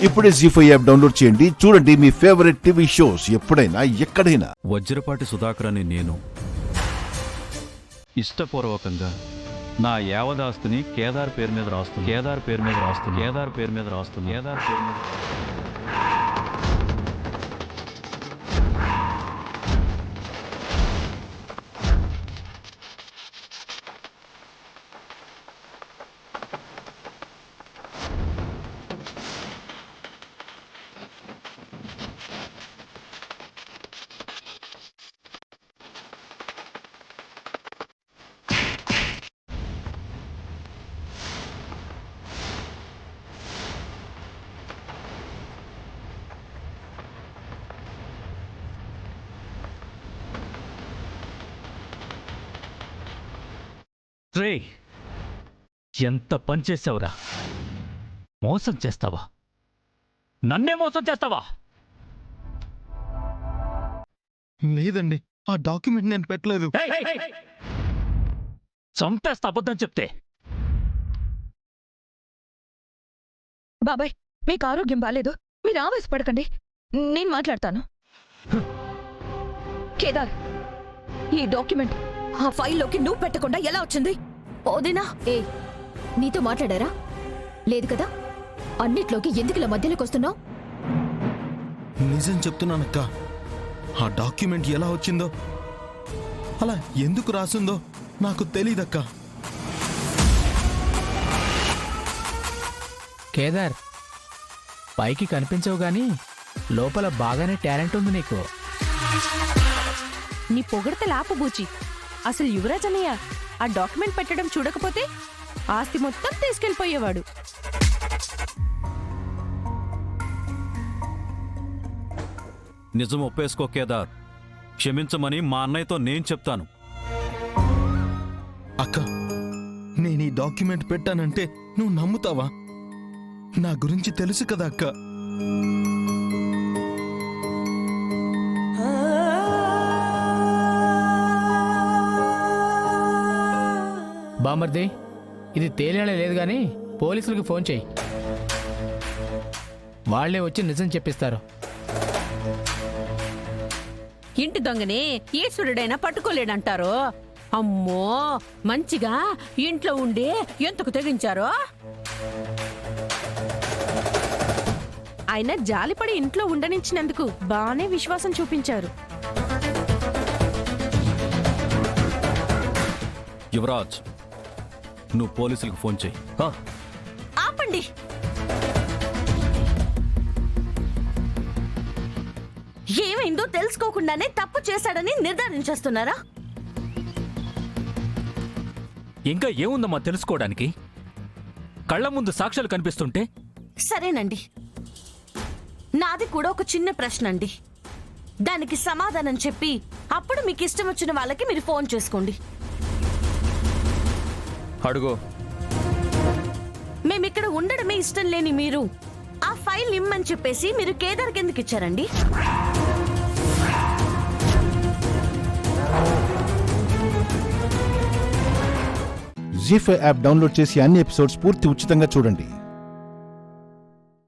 ఇప్పుడే జీ5 app download చేయండి. చూడండి మీ ఫేవరెట్ టీవీ షోస్ ఎప్పుడైనా ఎక్కడైనా. వజ్రపాటి సుధాకర్ అని నేను ఇష్టపూర్వకంగా నా యావదాస్తిని కేదార్ పేరు మీద రాస్తుంది. రే, ఎంత పని చేసావురా? మోసం చేస్తావా? నన్నే మోసం చేస్తావా? లేదండి, ఆ డాక్యుమెంట్ నేను పెట్టలేదు. చంపేస్తా అబద్ధం చెప్తే. బాబాయ్, మీకు ఆరోగ్యం బాలేదు, మీరు ఆవేశపడకండి, నేను మాట్లాడతాను. కేదార్, ఈ డాక్యుమెంట్ ఆ ఫైల్లోకి నువ్వు పెట్టకుండా ఎలా వచ్చింది? ఓదినా, నీతో మాట్లాడారా? లేదు కదా. అన్నిట్లోకి ఎందుకు ఇలా మధ్యలోకి వస్తున్నావు? నిజం చెప్తున్నానక్క, ఆ డాక్యుమెంట్ ఎలా వచ్చిందో, అలా ఎందుకు రాసిందో నాకు తెలీదక్క. కేదార్, పైకి కనిపించవు గాని లోపల బాగానే టాలెంట్ ఉంది నీకు. నీ పొగడత లాపబూచి. అసలు యువరాజ్ అన్నయ్య ఆ డాక్యుమెంట్ పెట్టడం చూడకపోతే ఆస్తి మొత్తం తీసుకెళ్లిపోయేవాడు. నిజం ఒప్పేసుకో కేదార్. క్షమించమని మా అన్నయ్యతో నేను చెప్తాను. అక్క, నేను ఈ డాక్యుమెంట్ పెట్టానంటే నువ్వు నమ్ముతావా? నా గురించి తెలుసు కదా అక్క. బామర్ది, ఇది తేలేలా లేదు గాని పోలీసులకు ఫోన్ చేయి, వాళ్లే వచ్చి నిజం చెప్పిస్తారు. ఇంటి దొంగని ఈశ్వరుడైనా పట్టుకోలేడంటారు. అమ్మో, మంచిగా ఇంట్లో ఉండి ఎంతకు తెగించారో. ఆయన జాలిపడి ఇంట్లో ఉండనిచ్చినందుకు బానే విశ్వాసం చూపించారు. యువరాజ్, నువ్వు పోలీసులకు ఫోన్ చేయి. ఆపండి. ఏమైందో తెలుసుకోకుండానే తప్పు చేశాడని నిర్ధారించేస్తున్నారా? ఇంకా ఏముందమ్మా తెలుసుకోవడానికి? కళ్ళ ముందు సాక్ష్యాలు కనిపిస్తుంటే. సరేనండి, నాది కూడా ఒక చిన్న ప్రశ్న అండి. దానికి సమాధానం చెప్పి అప్పుడు మీకు ఇష్టం వచ్చిన వాళ్ళకి మీరు ఫోన్ చేసుకోండి. అడుగు. మేమిక్కడ ఉండడమే ఇష్టం లేని మీరు ఆ ఫైల్ ఇమ్మని చెప్పేసి మీరు కేదార్కి ఎందుకు ఇచ్చారండి? జీ5 యాప్ డౌన్లోడ్ చేసి అన్ని ఎపిసోడ్స్ పూర్తి ఉచితంగా చూడండి.